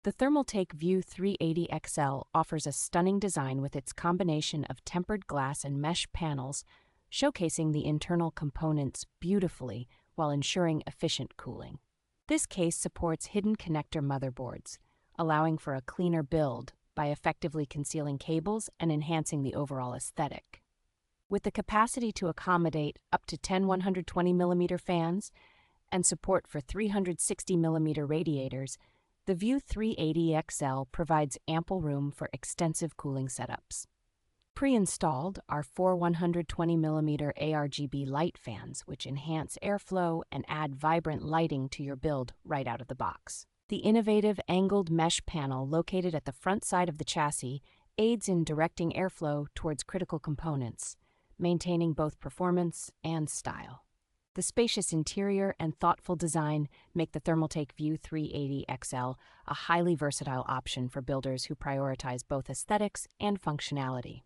The Thermaltake View 380 XL offers a stunning design with its combination of tempered glass and mesh panels, showcasing the internal components beautifully while ensuring efficient cooling. This case supports hidden connector motherboards, allowing for a cleaner build by effectively concealing cables and enhancing the overall aesthetic. With the capacity to accommodate up to 10 120mm fans and support for 360mm radiators, the View 380 XL provides ample room for extensive cooling setups. Pre-installed are four 120mm ARGB Lite fans, which enhance airflow and add vibrant lighting to your build right out of the box. The innovative angled mesh panel located at the front side of the chassis aids in directing airflow towards critical components, maintaining both performance and style. The spacious interior and thoughtful design make the Thermaltake View 380 XL a highly versatile option for builders who prioritize both aesthetics and functionality.